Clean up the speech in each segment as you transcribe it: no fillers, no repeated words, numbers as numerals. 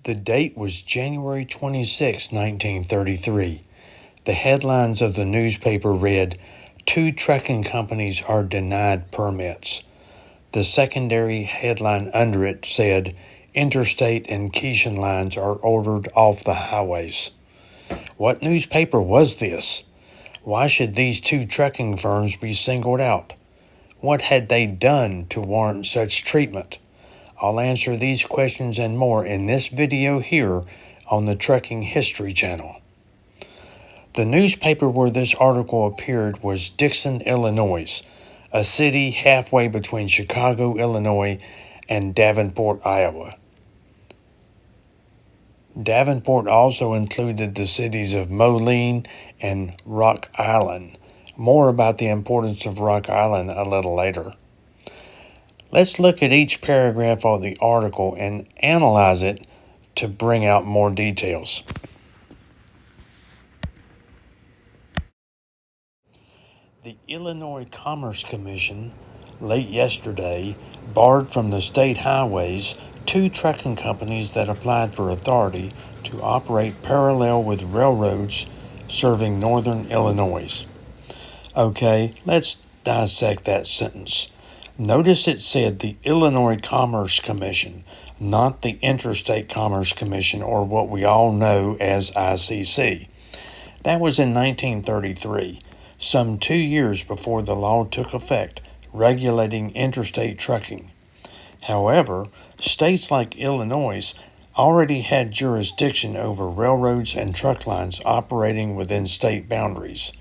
The date was January 26, 1933. The headlines of the newspaper read, "Two trucking companies are denied permits." The secondary headline under it said, "Interstate and Keyshin lines are ordered off the highways." What newspaper was this? Why should these two trucking firms be singled out? What had they done to warrant such treatment? I'll answer these questions and more in this video here on the Trucking History channel. The newspaper where this article appeared was Dixon, Illinois, a city halfway between Chicago, Illinois, and Davenport, Iowa. Davenport also included the cities of Moline and Rock Island. More about the importance of Rock Island a little later. Let's look at each paragraph of the article and analyze it to bring out more details. The Illinois Commerce Commission, late yesterday, barred from the state highways two trucking companies that applied for authority to operate parallel with railroads serving northern Illinois. Okay, let's dissect that sentence. Notice it said the Illinois Commerce Commission, not the Interstate Commerce Commission, or what we all know as ICC. That was in 1933, some 2 years before the law took effect, regulating interstate trucking. However, states like Illinois already had jurisdiction over railroads and truck lines operating within state boundaries.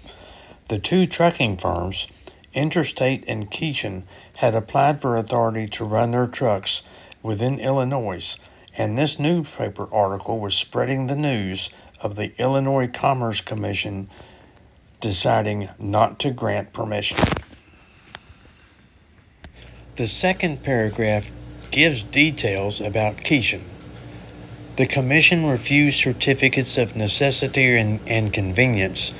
The two trucking firms, Interstate and Keyshin, had applied for authority to run their trucks within Illinois, and this newspaper article was spreading the news of the Illinois Commerce Commission deciding not to grant permission. The second paragraph gives details about Keyshin. The Commission refused certificates of necessity and convenience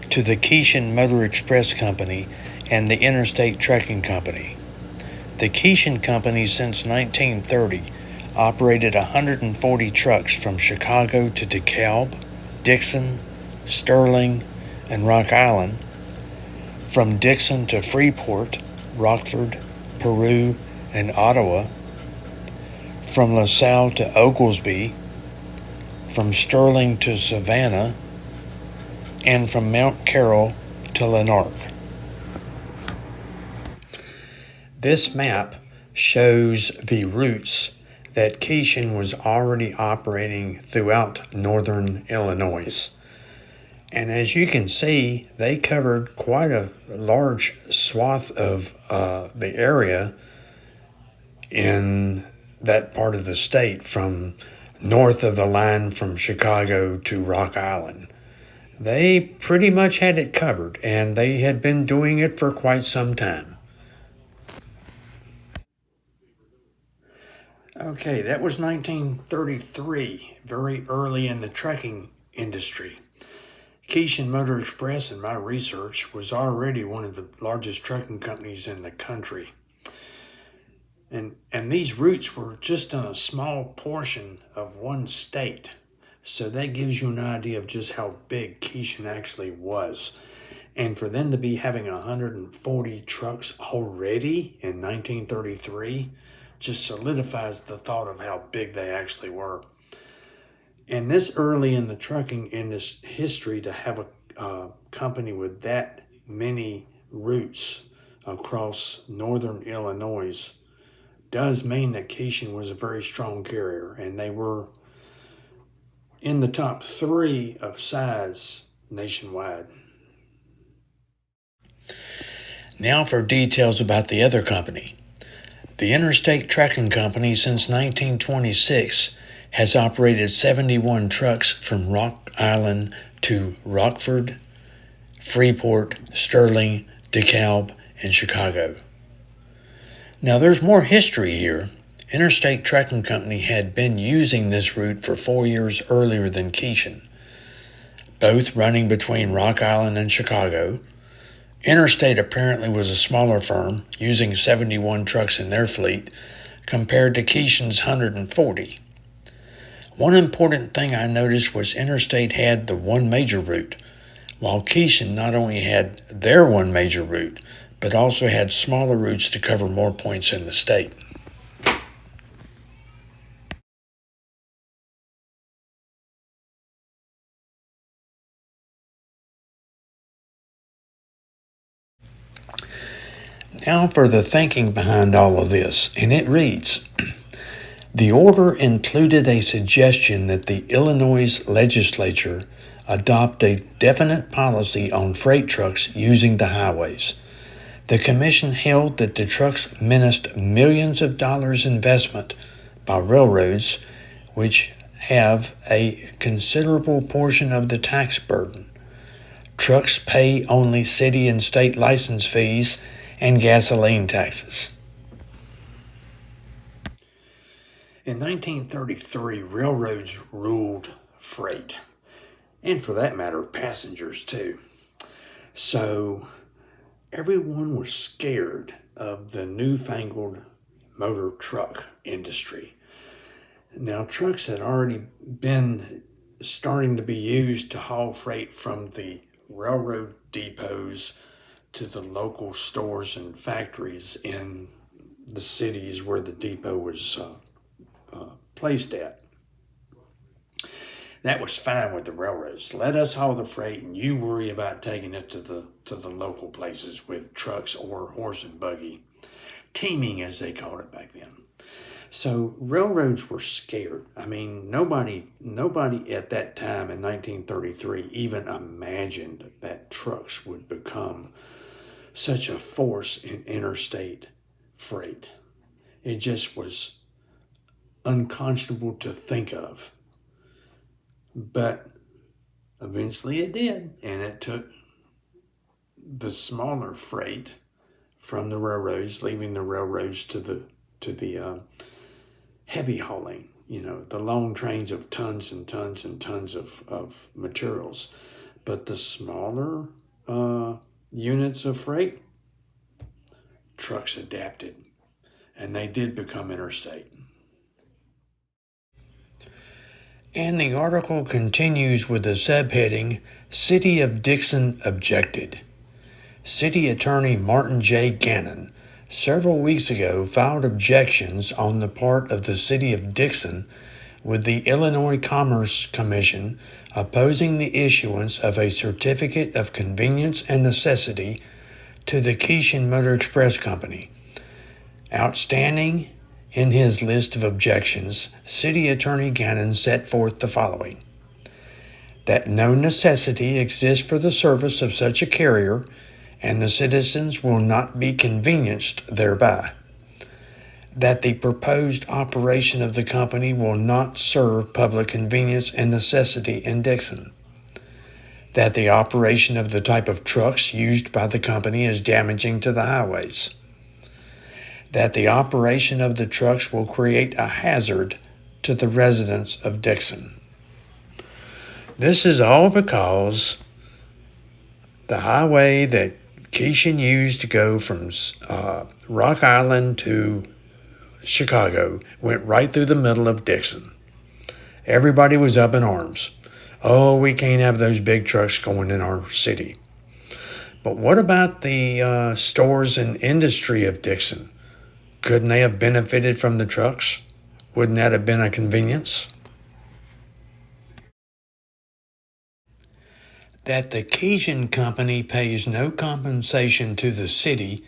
to the Keyshin Motor Express Company and the Interstate Trucking Company. The Keyshin Company since 1930 operated 140 trucks from Chicago to DeKalb, Dixon, Sterling, and Rock Island, from Dixon to Freeport, Rockford, Peru, and Ottawa, from LaSalle to Oglesby, from Sterling to Savannah, and from Mount Carroll to Lanark. This map shows the routes that Keyshin was already operating throughout northern Illinois. And as you can see, they covered quite a large swath of the area in that part of the state, from north of the line from Chicago to Rock Island. They pretty much had it covered, and they had been doing it for quite some time. Okay, that was 1933, very early in the trucking industry. Keyshin Motor Express, in my research, was already one of the largest trucking companies in the country. And these routes were just on a small portion of one state. So that gives you an idea of just how big Keyshin actually was. And for them to be having 140 trucks already in 1933 just solidifies the thought of how big they actually were. And this early in the trucking industry history, to have a company with that many routes across northern Illinois does mean that Keyshin was a very strong carrier, and they were in the top 3 of size nationwide. Now for details about the other company. The Interstate Trucking Company since 1926 has operated 71 trucks from Rock Island to Rockford, Freeport, Sterling, DeKalb, and Chicago. Now there's more history here. Interstate Trucking Company had been using this route for 4 years earlier than Keyshin, both running between Rock Island and Chicago. Interstate apparently was a smaller firm, using 71 trucks in their fleet, compared to Keyshin's 140. One important thing I noticed was Interstate had the one major route, while Keyshawn not only had their one major route, but also had smaller routes to cover more points in the state. Now for the thinking behind all of this, and it reads, the order included a suggestion that the Illinois legislature adopt a definite policy on freight trucks using the highways. The commission held that the trucks menaced millions of dollars investment by railroads, which have a considerable portion of the tax burden. Trucks pay only city and state license fees and gasoline taxes. In 1933, railroads ruled freight, and for that matter, passengers too. So everyone was scared of the newfangled motor truck industry. Now, trucks had already been starting to be used to haul freight from the railroad depots to the local stores and factories in the cities where the depot was placed at. That was fine with the railroads. Let us haul the freight, and you worry about taking it to the local places with trucks or horse and buggy, teaming as they called it back then. So railroads were scared. I mean, nobody at that time in 1933 even imagined that trucks would become such a force in interstate freight. It just was unconscionable to think of. But eventually it did, and it took the smaller freight from the railroads, leaving the railroads to the heavy hauling, the long trains of tons and tons and tons of materials. But the smaller units of freight, trucks adapted, and they did become interstate. And the article continues with the subheading, City of Dixon Objected. City Attorney Martin J. Gannon several weeks ago filed objections on the part of the City of Dixon with the Illinois Commerce Commission opposing the issuance of a Certificate of Convenience and Necessity to the Keyshawn Motor Express Company. Outstanding in his list of objections, City Attorney Gannon set forth the following: that no necessity exists for the service of such a carrier, and the citizens will not be convenienced thereby. That the proposed operation of the company will not serve public convenience and necessity in Dixon. That the operation of the type of trucks used by the company is damaging to the highways. That the operation of the trucks will create a hazard to the residents of Dixon. This is all because the highway that Keyshawn used to go from Rock Island to Chicago went right through the middle of Dixon. Everybody was up in arms. Oh, we can't have those big trucks going in our city. But what about the stores and industry of Dixon? Couldn't they have benefited from the trucks? Wouldn't that have been a convenience? That the Keyshawn Company pays no compensation to the city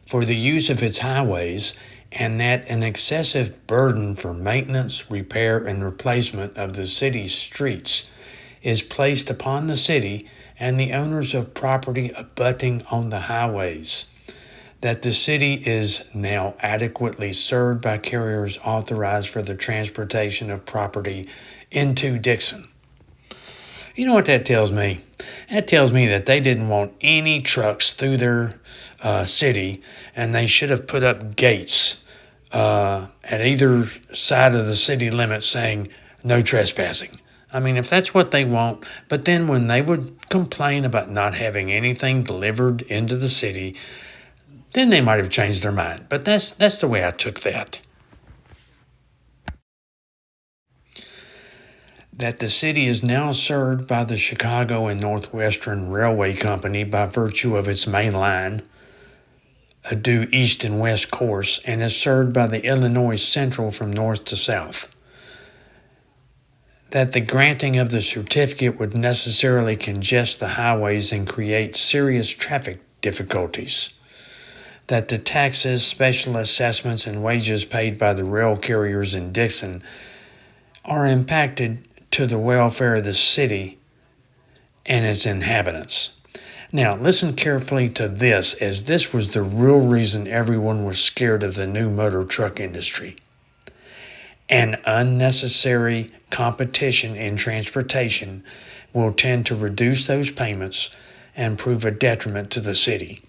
for the use of its highways, and that an excessive burden for maintenance, repair, and replacement of the city's streets is placed upon the city and the owners of property abutting on the highways. That the city is now adequately served by carriers authorized for the transportation of property into Dixon. You know what that tells me? That tells me that they didn't want any trucks through their city, and they should have put up gates at either side of the city limit saying no trespassing. I mean, if that's what they want, but then when they would complain about not having anything delivered into the city, then they might have changed their mind. But that's the way I took that. that the city is now served by the Chicago and Northwestern Railway Company by virtue of its main line, a due east and west course, and is served by the Illinois Central from north to south. That the granting of the certificate would necessarily congest the highways and create serious traffic difficulties. That the taxes, special assessments, and wages paid by the rail carriers in Dixon are impacted to the welfare of the city and its inhabitants. Now, listen carefully to this, as this was the real reason everyone was scared of the new motor truck industry. An unnecessary competition in transportation will tend to reduce those payments and prove a detriment to the city.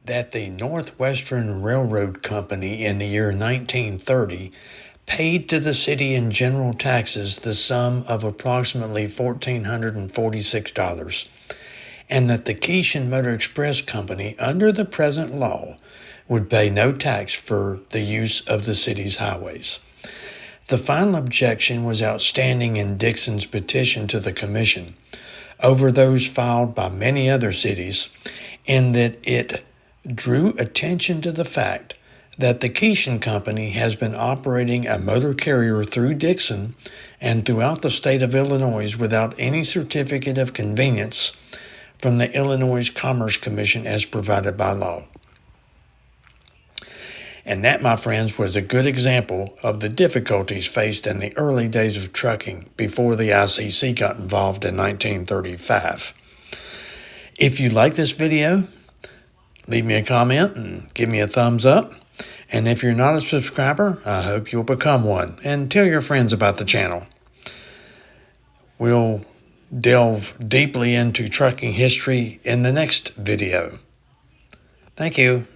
That the Northwestern Railroad Company in the year 1930 paid to the city in general taxes the sum of approximately $1,446, and that the Keishan Motor Express Company, under the present law, would pay no tax for the use of the city's highways. The final objection was outstanding in Dixon's petition to the Commission over those filed by many other cities, in that it drew attention to the fact that the Keishan Company has been operating a motor carrier through Dixon and throughout the state of Illinois without any certificate of convenience from the Illinois Commerce Commission as provided by law. And that, my friends, was a good example of the difficulties faced in the early days of trucking before the ICC got involved in 1935. If you like this video, leave me a comment and give me a thumbs up. And if you're not a subscriber, I hope you'll become one and tell your friends about the channel. We'll delve deeply into trucking history in the next video. Thank you.